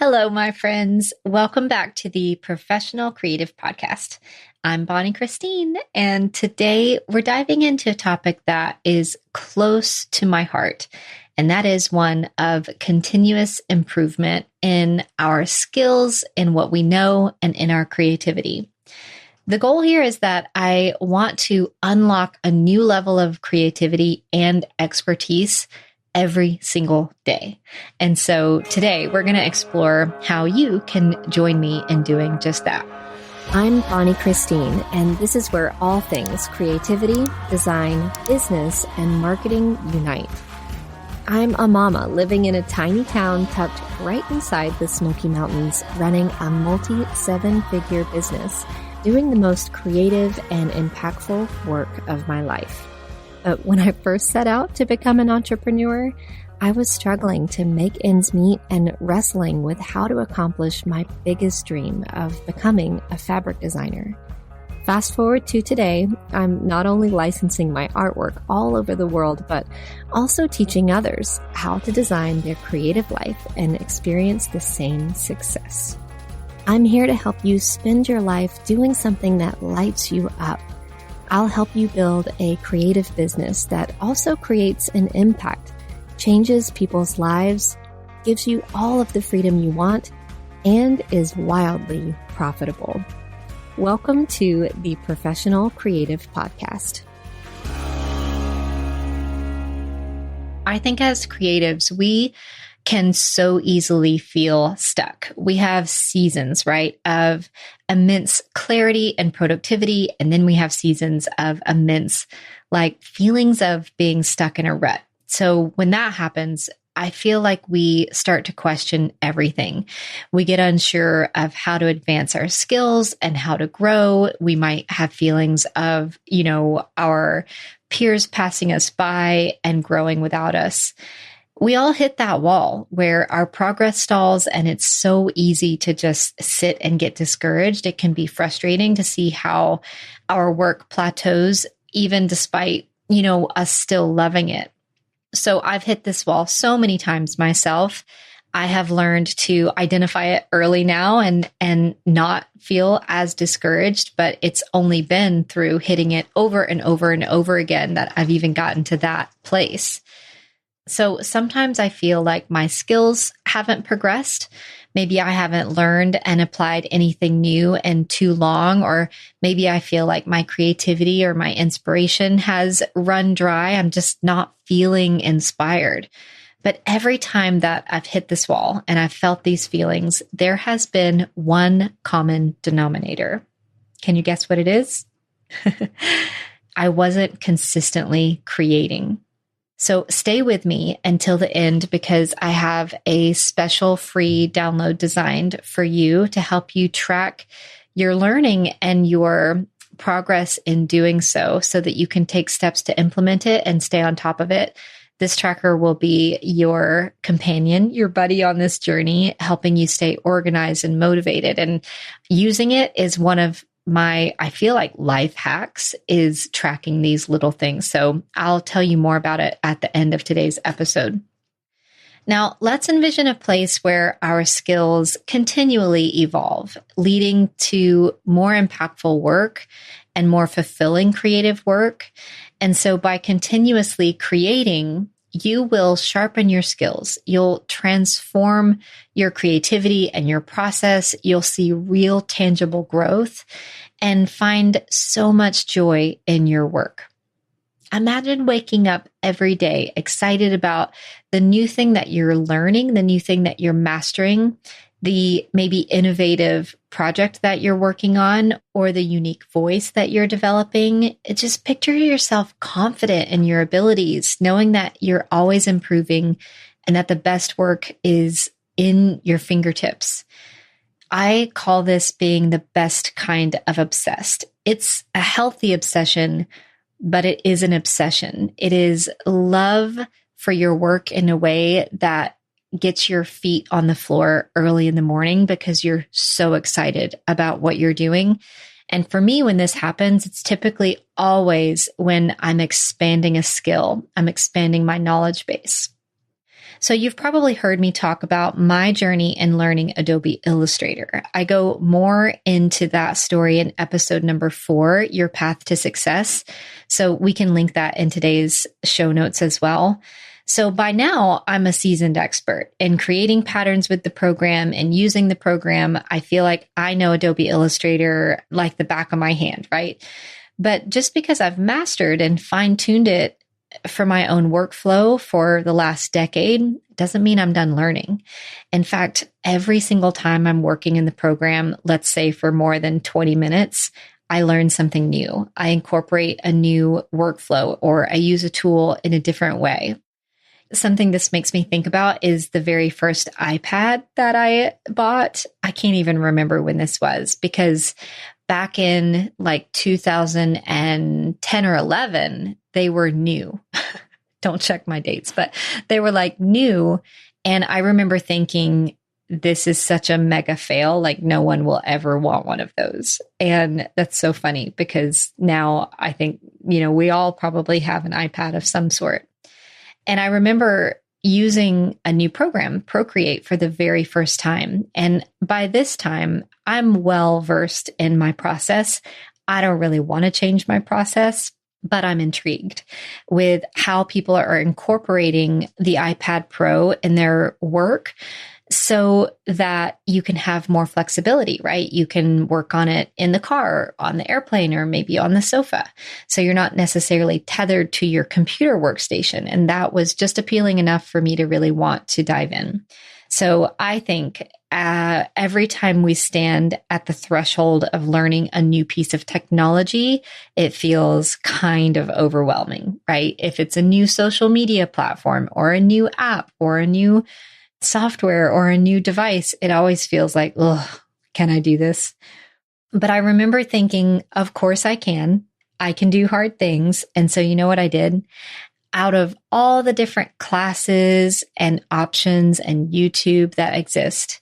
Hello, my friends. Welcome back to the Professional Creative Podcast. I'm Bonnie Christine, and today we're diving into a topic that is close to my heart, and that is one of continuous improvement in our skills, in what we know, and in our creativity. The goal here is that I want to unlock a new level of creativity and expertise every single day. And so today we're going to explore how you can join me in doing just that. I'm Bonnie Christine, and this is where all things creativity, design, business, and marketing unite. I'm a mama living in a tiny town tucked right inside the Smoky Mountains, running a multi-seven-figure business, doing the most creative and impactful work of my life. But when I first set out to become an entrepreneur, I was struggling to make ends meet and wrestling with how to accomplish my biggest dream of becoming a fabric designer. Fast forward to today, I'm not only licensing my artwork all over the world, but also teaching others how to design their creative life and experience the same success. I'm here to help you spend your life doing something that lights you up. I'll help you build a creative business that also creates an impact, changes people's lives, gives you all of the freedom you want, and is wildly profitable. Welcome to the Professional Creative Podcast. I think as creatives, we can so easily feel stuck. We have seasons, right, of immense clarity and productivity. And then we have seasons of immense, feelings of being stuck in a rut. So when that happens, I feel like we start to question everything. We get unsure of how to advance our skills and how to grow. We might have feelings of, our peers passing us by and growing without us. We all hit that wall where our progress stalls, and it's so easy to just sit and get discouraged. It can be frustrating to see how our work plateaus, even despite, us still loving it. So I've hit this wall so many times myself. I have learned to identify it early now and not feel as discouraged, but it's only been through hitting it over and over and over again that I've even gotten to that place. So sometimes I feel like my skills haven't progressed. Maybe I haven't learned and applied anything new in too long, or maybe I feel like my creativity or my inspiration has run dry. I'm just not feeling inspired. But every time that I've hit this wall and I've felt these feelings, there has been one common denominator. Can you guess what it is? I wasn't consistently creating. So stay with me until the end, because I have a special free download designed for you to help you track your learning and your progress in doing so that you can take steps to implement it and stay on top of it. This tracker will be your companion, your buddy on this journey, helping you stay organized and motivated. And using it is one of I feel like life hacks is tracking these little things. So I'll tell you more about it at the end of today's episode. Now, let's envision a place where our skills continually evolve, leading to more impactful work and more fulfilling creative work. And so by continuously creating, you will sharpen your skills. You'll transform your creativity and your process. You'll see real tangible growth and find so much joy in your work. Imagine waking up every day excited about the new thing that you're learning, the new thing that you're mastering, the maybe innovative project that you're working on, or the unique voice that you're developing. Just picture yourself confident in your abilities, knowing that you're always improving and that the best work is in your fingertips. I call this being the best kind of obsessed. It's a healthy obsession, but it is an obsession. It is love for your work in a way that gets your feet on the floor early in the morning because you're so excited about what you're doing. And for me, when this happens, it's typically always when I'm expanding a skill, I'm expanding my knowledge base. So you've probably heard me talk about my journey in learning Adobe Illustrator. I go more into that story in episode number 4, Your Path to Success. So we can link that in today's show notes as well. So by now, I'm a seasoned expert in creating patterns with the program and using the program. I feel like I know Adobe Illustrator like the back of my hand, right? But just because I've mastered and fine-tuned it for my own workflow for the last decade doesn't mean I'm done learning. In fact, every single time I'm working in the program, let's say for more than 20 minutes, I learn something new. I incorporate a new workflow or I use a tool in a different way. Something this makes me think about is the very first iPad that I bought. I can't even remember when this was because back in like 2010 or 11, they were new. Don't check my dates, but they were like new. And I remember thinking, this is such a mega fail. Like no one will ever want one of those. And that's so funny because now I think, we all probably have an iPad of some sort. And I remember using a new program, Procreate, for the very first time. And by this time, I'm well versed in my process. I don't really want to change my process, but I'm intrigued with how people are incorporating the iPad Pro in their work so that you can have more flexibility, right? You can work on it in the car, on the airplane, or maybe on the sofa. So you're not necessarily tethered to your computer workstation. And that was just appealing enough for me to really want to dive in. So I think every time we stand at the threshold of learning a new piece of technology, it feels kind of overwhelming, right? If it's a new social media platform or a new app or a new software or a new device, it always feels like, ugh, can I do this? But I remember thinking, of course I can. I can do hard things. And so you know what I did? Out of all the different classes and options and YouTube that exist,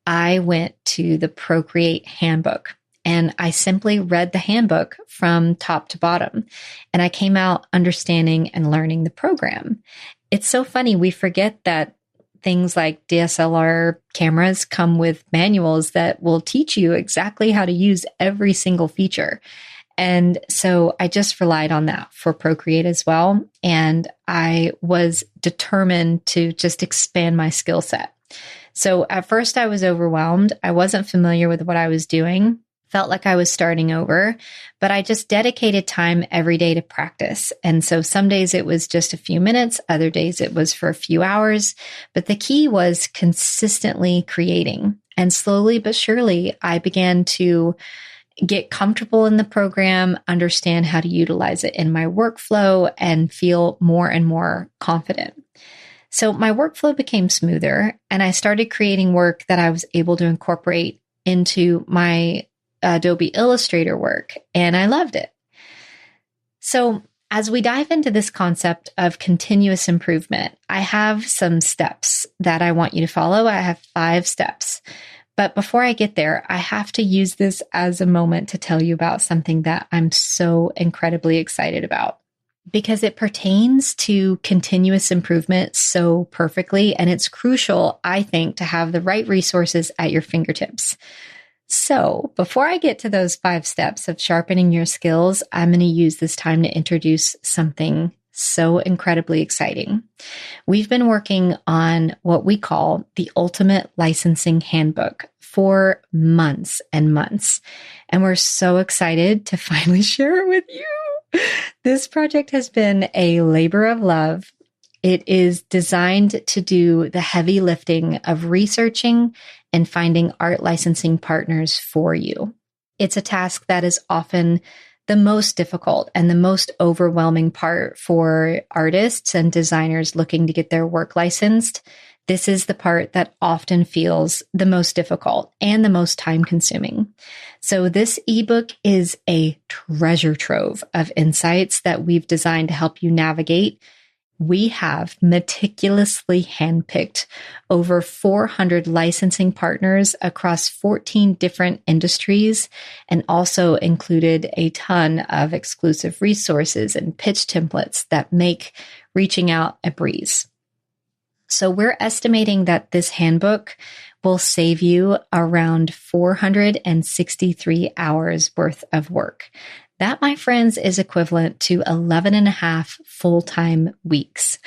I went to the Procreate handbook and I simply read the handbook from top to bottom. And I came out understanding and learning the program. It's so funny. We forget that things like DSLR cameras come with manuals that will teach you exactly how to use every single feature. And so I just relied on that for Procreate as well. And I was determined to just expand my skill set. So at first I was overwhelmed. I wasn't familiar with what I was doing, felt like I was starting over, but I just dedicated time every day to practice. And so some days it was just a few minutes, other days it was for a few hours, but the key was consistently creating. And slowly but surely, I began to get comfortable in the program, understand how to utilize it in my workflow, and feel more and more confident. So my workflow became smoother, and I started creating work that I was able to incorporate into my Adobe Illustrator work, and I loved it. So as we dive into this concept of continuous improvement, I have some steps that I want you to follow. I have 5 steps. But before I get there, I have to use this as a moment to tell you about something that I'm so incredibly excited about because it pertains to continuous improvement so perfectly. And it's crucial, I think, to have the right resources at your fingertips. So before I get to those 5 steps of sharpening your skills, I'm going to use this time to introduce something so incredibly exciting. We've been working on what we call the Ultimate Licensing Handbook for months and months. And we're so excited to finally share it with you. This project has been a labor of love. It is designed to do the heavy lifting of researching and finding art licensing partners for you. It's a task that is often the most difficult and the most overwhelming part for artists and designers looking to get their work licensed. This is the part that often feels the most difficult and the most time consuming. So this ebook is a treasure trove of insights that we've designed to help you navigate. We have meticulously handpicked over 400 licensing partners across 14 different industries and also included a ton of exclusive resources and pitch templates that make reaching out a breeze. So we're estimating that this handbook will save you around 463 hours worth of work. That, my friends, is equivalent to 11 and a half full-time weeks.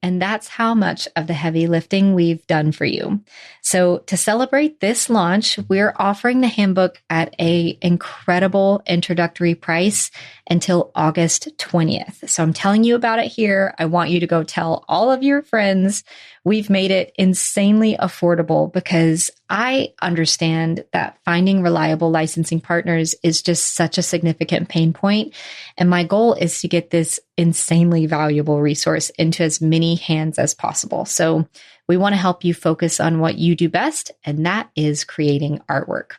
And that's how much of the heavy lifting we've done for you. So to celebrate this launch, we're offering the handbook at an incredible introductory price until August 20th. So I'm telling you about it here. I want you to go tell all of your friends. We've made it insanely affordable because I understand that finding reliable licensing partners is just such a significant pain point. And my goal is to get this insanely valuable resource into as many hands as possible. So we want to help you focus on what you do best, and that is creating artwork.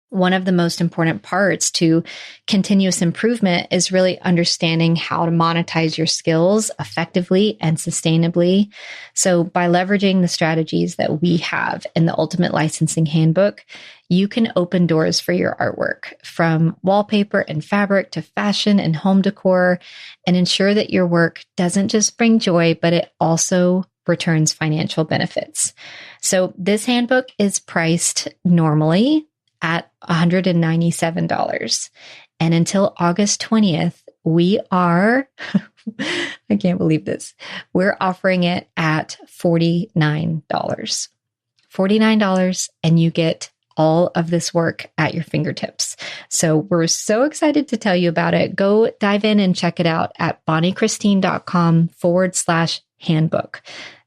One of the most important parts to continuous improvement is really understanding how to monetize your skills effectively and sustainably. So by leveraging the strategies that we have in the Ultimate Licensing Handbook, you can open doors for your artwork, from wallpaper and fabric to fashion and home decor, and ensure that your work doesn't just bring joy, but it also returns financial benefits. So this handbook is priced normally at $197. And until August 20th, we are, I can't believe this, we're offering it at $49. $49, and you get all of this work at your fingertips. So we're so excited to tell you about it. Go dive in and check it out at bonniechristine.com/handbook.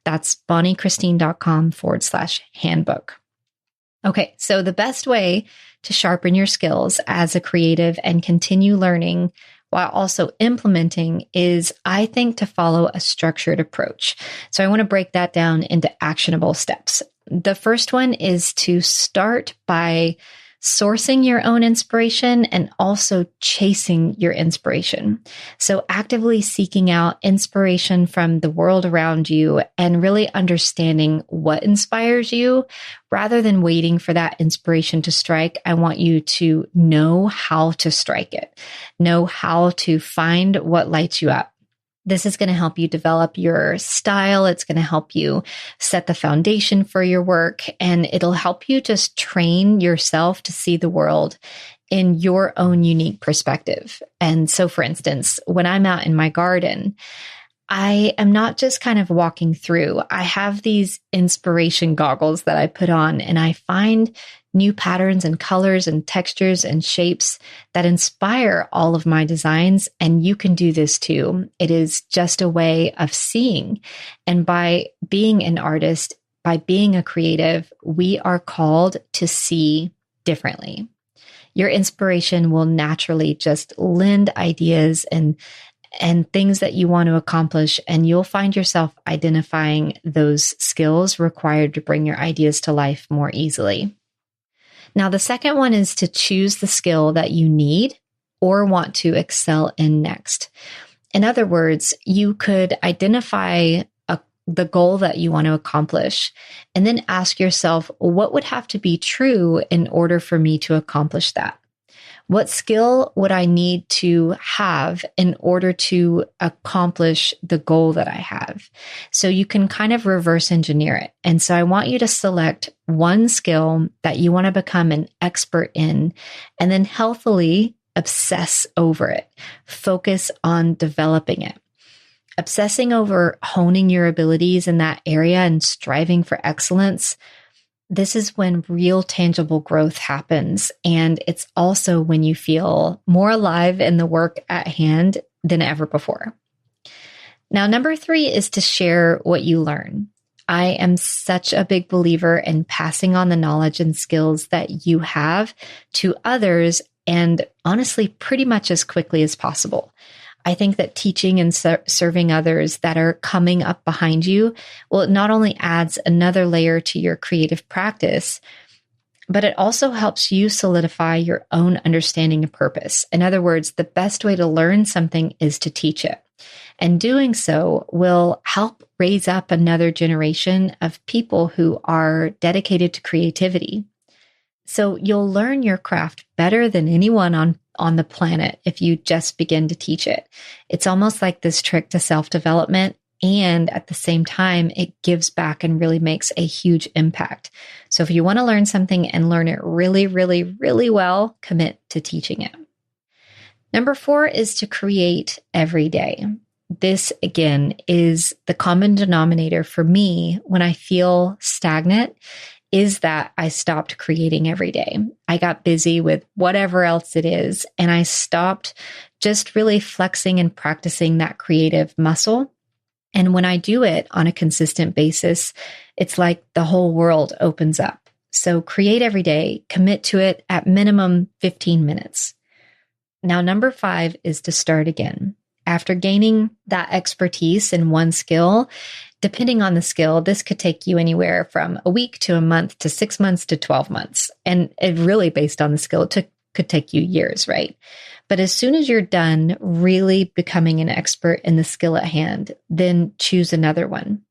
That's bonniechristine.com/handbook. Okay, so the best way to sharpen your skills as a creative and continue learning while also implementing is, I think, to follow a structured approach. So I want to break that down into actionable steps. The first one is to start by sourcing your own inspiration and also chasing your inspiration. So actively seeking out inspiration from the world around you and really understanding what inspires you rather than waiting for that inspiration to strike. I want you to know how to strike it, know how to find what lights you up. This is going to help you develop your style. It's going to help you set the foundation for your work, and it'll help you just train yourself to see the world in your own unique perspective. And so, for instance, when I'm out in my garden, I am not just kind of walking through. I have these inspiration goggles that I put on, and I find new patterns and colors and textures and shapes that inspire all of my designs. And you can do this too. It is just a way of seeing. And by being an artist, by being a creative, we are called to see differently. Your inspiration will naturally just lend ideas and things that you want to accomplish, and you'll find yourself identifying those skills required to bring your ideas to life more easily. Now, the second one is to choose the skill that you need or want to excel in next. In other words, you could identify the goal that you want to accomplish and then ask yourself, what would have to be true in order for me to accomplish that? What skill would I need to have in order to accomplish the goal that I have? So you can kind of reverse engineer it. And so I want you to select one skill that you want to become an expert in, and then healthily obsess over it. Focus on developing it. Obsessing over honing your abilities in that area and striving for excellence, this is when real tangible growth happens. And it's also when you feel more alive in the work at hand than ever before. Now, number 3 is to share what you learn. I am such a big believer in passing on the knowledge and skills that you have to others, and honestly, pretty much as quickly as possible. I think that teaching and serving others that are coming up behind you, well, it not only adds another layer to your creative practice, but it also helps you solidify your own understanding of purpose. In other words, the best way to learn something is to teach it. And doing so will help raise up another generation of people who are dedicated to creativity. So you'll learn your craft better than anyone on the planet if you just begin to teach it. It's almost like this trick to self-development, And at the same time, it gives back and really makes a huge impact. So if you want to learn something and learn it really, really, really well, commit to teaching it. Number 4 is to create every day. This, again, is the common denominator for me when I feel stagnant, is that I stopped creating every day. I got busy with whatever else it is, and I stopped just really flexing and practicing that creative muscle. And when I do it on a consistent basis, it's like the whole world opens up. So create every day, commit to it at minimum 15 minutes. Now, number 5 is to start again. After gaining that expertise in one skill, depending on the skill, this could take you anywhere from a week to a month to 6 months to 12 months. And it really, based on the skill, could take you years, right? But as soon as you're done really becoming an expert in the skill at hand, then choose another one.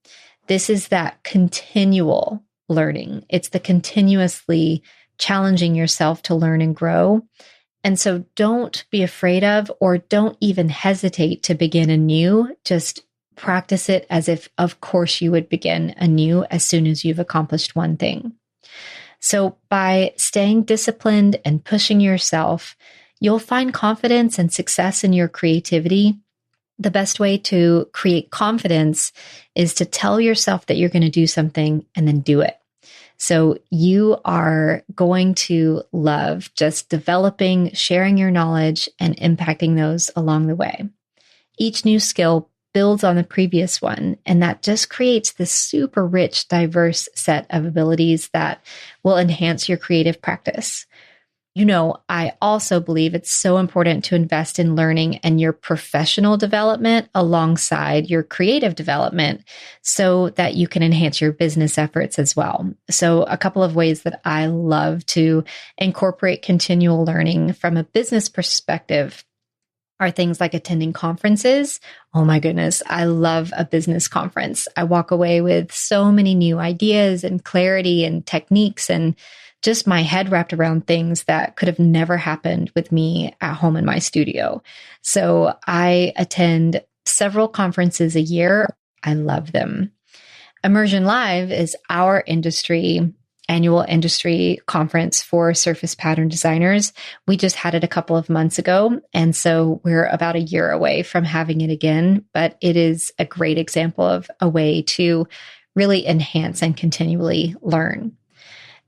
This is that continual learning. It's the continuously challenging yourself to learn and grow. And so don't be afraid of, or don't even hesitate to begin anew. Just practice it as if, of course, you would begin anew as soon as you've accomplished one thing. So by staying disciplined and pushing yourself, you'll find confidence and success in your creativity. The best way to create confidence is to tell yourself that you're going to do something and then do it. So you are going to love just developing, sharing your knowledge, and impacting those along the way. Each new skill builds on the previous one, and that just creates this super rich, diverse set of abilities that will enhance your creative practice. You know, I also believe it's so important to invest in learning and your professional development alongside your creative development so that you can enhance your business efforts as well. So a couple of ways that I love to incorporate continual learning from a business perspective are things like attending conferences. Oh my goodness, I love a business conference. I walk away with so many new ideas and clarity and techniques and just my head wrapped around things that could have never happened with me at home in my studio. So I attend several conferences a year. I love them. Immersion Live is our annual industry conference for surface pattern designers. We just had it a couple of months ago. And so we're about a year away from having it again, but it is a great example of a way to really enhance and continually learn.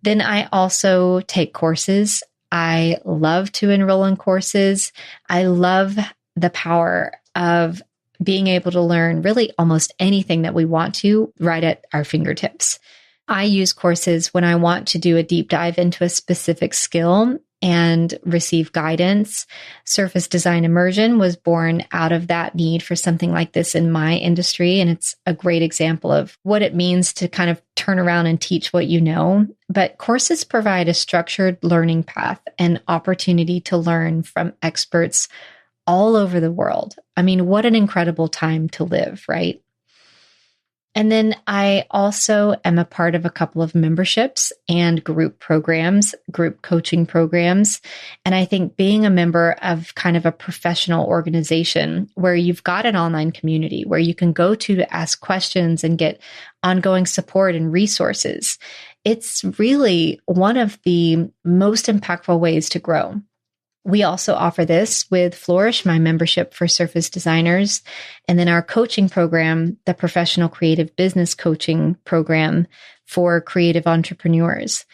Then I also take courses. I love to enroll in courses. I love the power of being able to learn really almost anything that we want to right at our fingertips. I use courses when I want to do a deep dive into a specific skill and receive guidance. Surface Design Immersion was born out of that need for something like this in my industry. And it's a great example of what it means to kind of turn around and teach what you know. But courses provide a structured learning path and opportunity to learn from experts all over the world. I mean, what an incredible time to live, right? And then I also am a part of a couple of memberships and group programs, group coaching programs. And I think being a member of kind of a professional organization where you've got an online community where you can go to ask questions and get ongoing support and resources, it's really one of the most impactful ways to grow. We also offer this with Flourish, my membership for surface designers, and then our coaching program, the Professional Creative Business Coaching Program for creative entrepreneurs.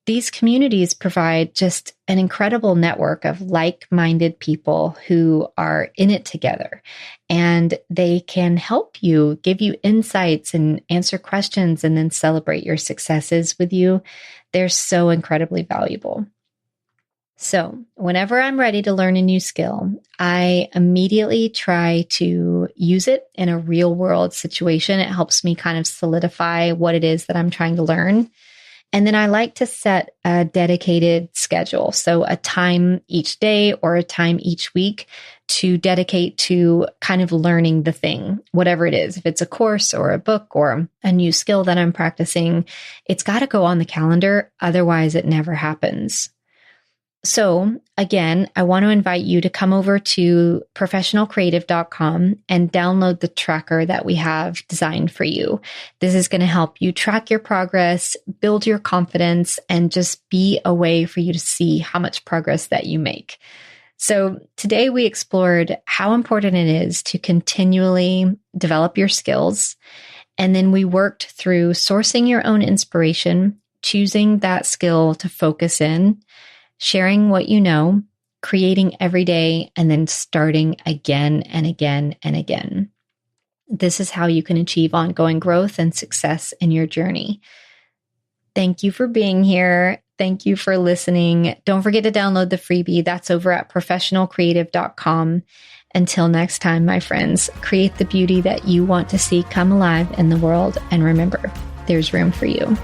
These communities provide just an incredible network of like-minded people who are in it together, and they can help you, give you insights and answer questions and then celebrate your successes with you. They're so incredibly valuable. So whenever I'm ready to learn a new skill, I immediately try to use it in a real world situation. It helps me kind of solidify what it is that I'm trying to learn. And then I like to set a dedicated schedule. So a time each day or a time each week to dedicate to kind of learning the thing, whatever it is. If it's a course or a book or a new skill that I'm practicing, it's got to go on the calendar. Otherwise, it never happens. So again, I want to invite you to come over to professionalcreative.com and download the tracker that we have designed for you. This is going to help you track your progress, build your confidence, and just be a way for you to see how much progress that you make. So today we explored how important it is to continually develop your skills. And then we worked through sourcing your own inspiration, choosing that skill to focus in, sharing what you know, creating every day, and then starting again and again and again. This is how you can achieve ongoing growth and success in your journey. Thank you for being here. Thank you for listening. Don't forget to download the freebie. That's over at professionalcreative.com. Until next time, my friends, create the beauty that you want to see come alive in the world. And remember, there's room for you.